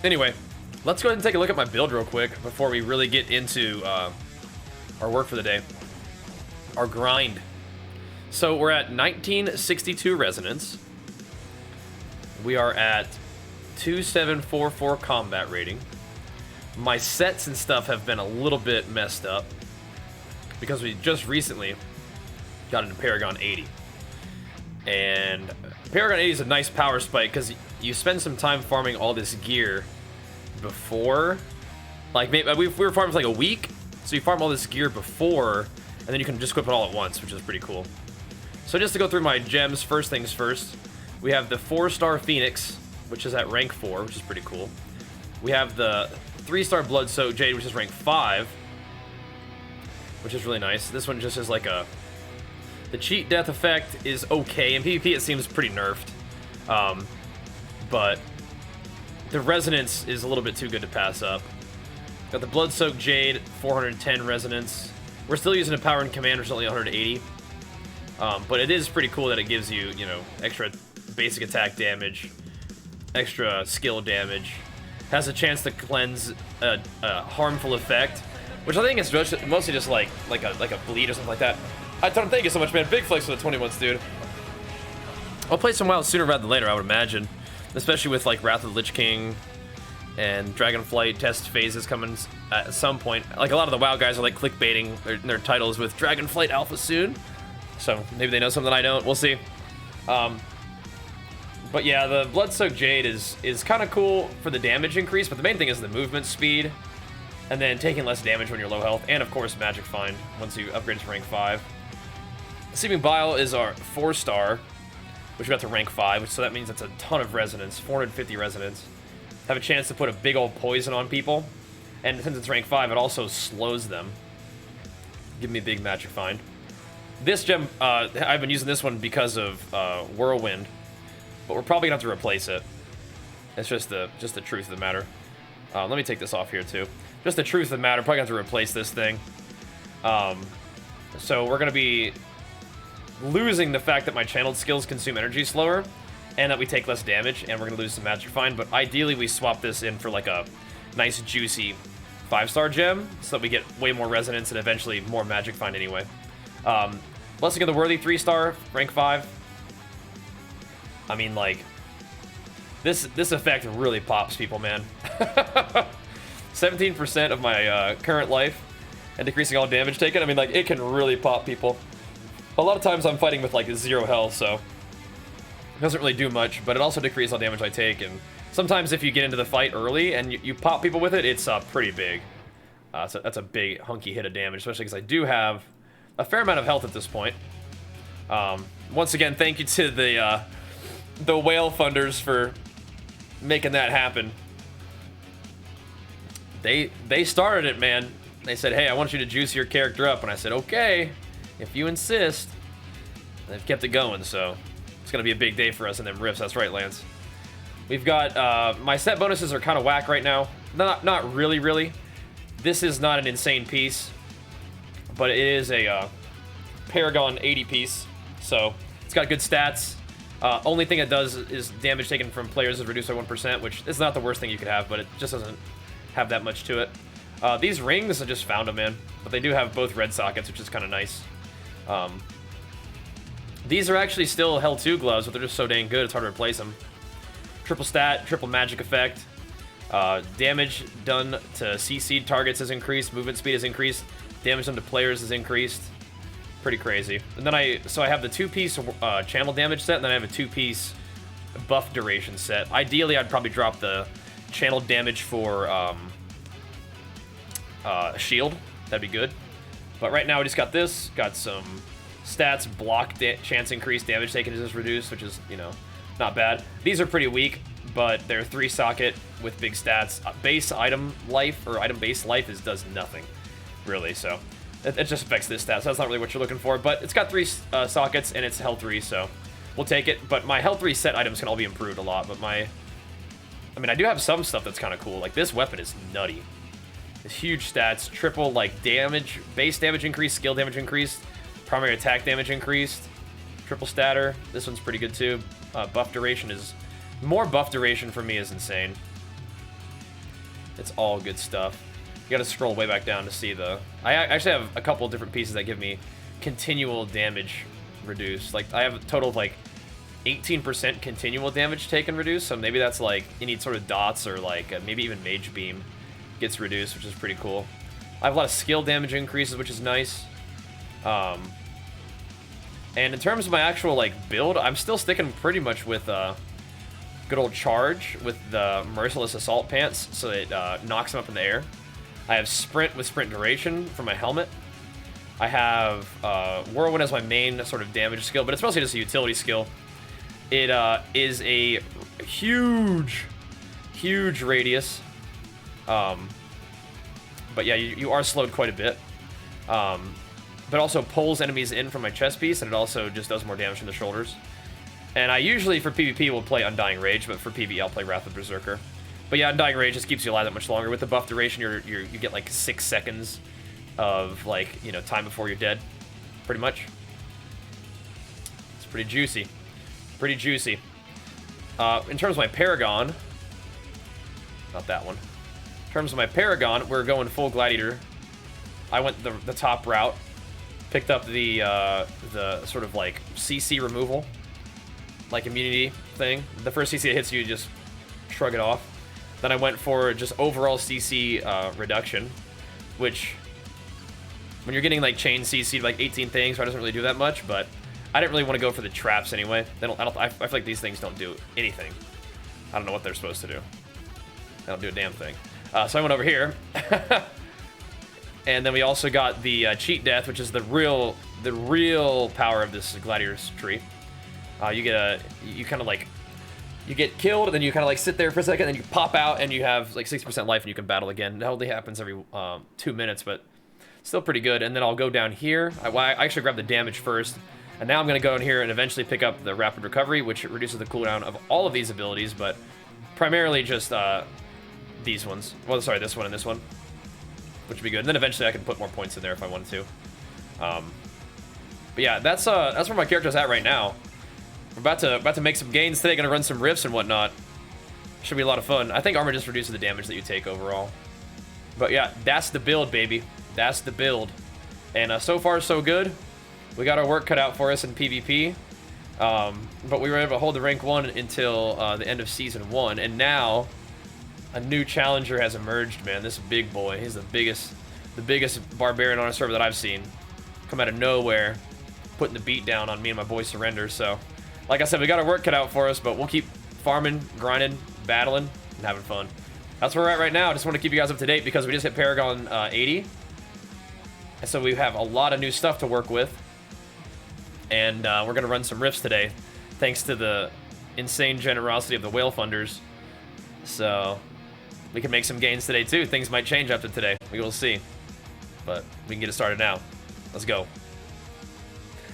Anyway, let's go ahead and take a look at my build real quick before we really get into our work for the day. Our grind. So we're at 1962 resonance. We are at 2744 combat rating. My sets and stuff have been a little bit messed up because we just recently got into Paragon 80. And Paragon 80 is a nice power spike because you spend some time farming all this gear before. Like, maybe we were farming for like a week, so you farm all this gear before, and then you can just equip it all at once, which is pretty cool. So just to go through my gems, first things first, we have the 4-star Phoenix, which is at rank 4, which is pretty cool. We have the 3-star Blood-Soaked Jade, which is rank 5, which is really nice. This one just is like a... The cheat death effect is okay. In PvP, it seems pretty nerfed. But the resonance is a little bit too good to pass up. Got the Blood-Soaked Jade, 410 resonance. We're still using a power and command, which is only 180. But it is pretty cool that it gives you, you know, extra basic attack damage, extra skill damage. Has a chance to cleanse a harmful effect, which I think is mostly just like a bleed or something like that. I don't thank you so much, man. Big flex for the 20 months, dude. I'll play some WoW sooner rather than later, I would imagine. Especially with like Wrath of the Lich King and Dragonflight test phases coming at some point. Like a lot of the WoW guys are like clickbaiting their titles with Dragonflight Alpha soon. So maybe they know something I don't. We'll see. But yeah, the Blood-Soaked Jade is kind of cool for the damage increase, but the main thing is the movement speed, and then taking less damage when you're low health, and of course Magic Find once you upgrade to rank 5. Seeping Bile is our 4-star, which we got to rank 5, so that means that's a ton of resonance, 450 resonance. Have a chance to put a big old poison on people, and since it's rank 5, it also slows them. Give me a big Magic Find. This gem, I've been using this one because of Whirlwind, but we're probably gonna have to replace it. It's just the truth of the matter. Let me take this off here too. Just the truth of the matter, probably gonna have to replace this thing. So we're gonna be losing the fact that my channeled skills consume energy slower, and that we take less damage, and we're gonna lose some Magic Find, but ideally we swap this in for like a nice juicy 5-star gem, so that we get way more resonance and eventually more Magic Find anyway. Blessing of the Worthy 3-star, rank 5. I mean, like, this effect really pops people, man. 17% of my current life and decreasing all damage taken. I mean, like, it can really pop people. A lot of times I'm fighting with like 0 health, so it doesn't really do much, but it also decreases all damage I take, and sometimes if you get into the fight early and you pop people with it, it's pretty big. So that's a big hunky hit of damage, especially because I do have a fair amount of health at this point. Once again, thank you to the whale funders for making that happen. They started it, man. They said, hey, I want you to juice your character up, and I said, okay, if you insist. And they've kept it going, so it's gonna be a big day for us in them rifts. That's right, Lance. We've got my set bonuses are kind of whack right now. Not really. This is not an insane piece, but it is a Paragon 80 piece, so it's got good stats. Only thing it does is damage taken from players is reduced by 1%, which is not the worst thing you could have, but it just doesn't have that much to it. These rings, I just found them, man, but they do have both red sockets, which is kind of nice. These are actually still Hell 2 gloves, but they're just so dang good, it's hard to replace them. Triple stat, triple magic effect. Damage done to CC targets is increased, movement speed is increased, damage done to players is increased. Pretty crazy. And then I have the 2-piece channel damage set, and then I have a 2-piece buff duration set. Ideally, I'd probably drop the channel damage for shield. That'd be good. But right now, we just got this. Got some stats, block chance increase, damage taken is just reduced, which is, you know, not bad. These are pretty weak, but they're 3-socket with big stats. Base item life, or item base life, does nothing, really, so it just affects this stat, so that's not really what you're looking for, but it's got 3 sockets, and it's health 3, so we'll take it. But my health 3 set items can all be improved a lot, but I do have some stuff that's kind of cool. Like, this weapon is nutty. It's huge stats, triple, like, damage, base damage increase, skill damage increased, primary attack damage increased, triple statter. This one's pretty good, too. Buff duration is... More buff duration for me is insane. It's all good stuff. You gotta scroll way back down to see the... I actually have a couple different pieces that give me continual damage reduced. Like, I have a total of, like, 18% continual damage taken reduced, so maybe that's, like, any sort of dots or, like, maybe even Mage Beam gets reduced, which is pretty cool. I have a lot of skill damage increases, which is nice. And in terms of my actual, like, build, I'm still sticking pretty much with, good old Charge with the Merciless Assault Pants, so it knocks them up in the air. I have Sprint with Sprint Duration for my helmet. I have Whirlwind as my main sort of damage skill, but it's mostly just a utility skill. It is a huge radius. But yeah, you are slowed quite a bit. But also pulls enemies in from my chest piece, and it also just does more damage from the shoulders. And I usually, for PvP, will play Undying Rage, but for PvE, I'll play Wrath of Berserker. But yeah, Undying Rage just keeps you alive that much longer. With the buff duration, you get like 6 seconds of, like, you know, time before you're dead, pretty much. It's pretty juicy. Pretty juicy. In terms of my Paragon, not that one. In terms of my Paragon, we're going full Gladiator. I went the top route. Picked up the sort of like CC removal, like immunity thing. The first CC that hits you, just shrug it off. Then I went for just overall CC reduction, which when you're getting like chain CC like 18 things, so it doesn't really do that much. But I didn't really want to go for the traps anyway. I feel like these things don't do anything. I don't know what they're supposed to do. They don't do a damn thing. So I went over here. And then we also got the cheat death, which is the real power of this Gladiator's tree. You get killed, and then you kind of like sit there for a second, and then you pop out, and you have like 60% life, and you can battle again. It only happens every 2 minutes, but still pretty good. And then I'll go down here. I actually grabbed the damage first, and now I'm going to go in here and eventually pick up the rapid recovery, which reduces the cooldown of all of these abilities, but primarily just these ones. Well, sorry, this one and this one, which would be good. And then eventually I can put more points in there if I wanted to. But yeah, that's where my character's at right now. We're about to make some gains today. Gonna run some rifts and whatnot. Should be a lot of fun. I think armor just reduces the damage that you take overall. But yeah, that's the build, baby. That's the build. And so far, so good. We got our work cut out for us in PvP. But we were able to hold the rank 1 until the end of Season 1. And now, a new challenger has emerged, man. This big boy. He's the biggest Barbarian on a server that I've seen. Come out of nowhere, putting the beat down on me and my boy Surrender. So, like I said, we got our work cut out for us, but we'll keep farming, grinding, battling, and having fun. That's where we're at right now. I just want to keep you guys up to date because we just hit Paragon 80. And so we have a lot of new stuff to work with. And we're going to run some rifts today, thanks to the insane generosity of the whale funders. So we can make some gains today, too. Things might change after today. We will see. But we can get it started now. Let's go.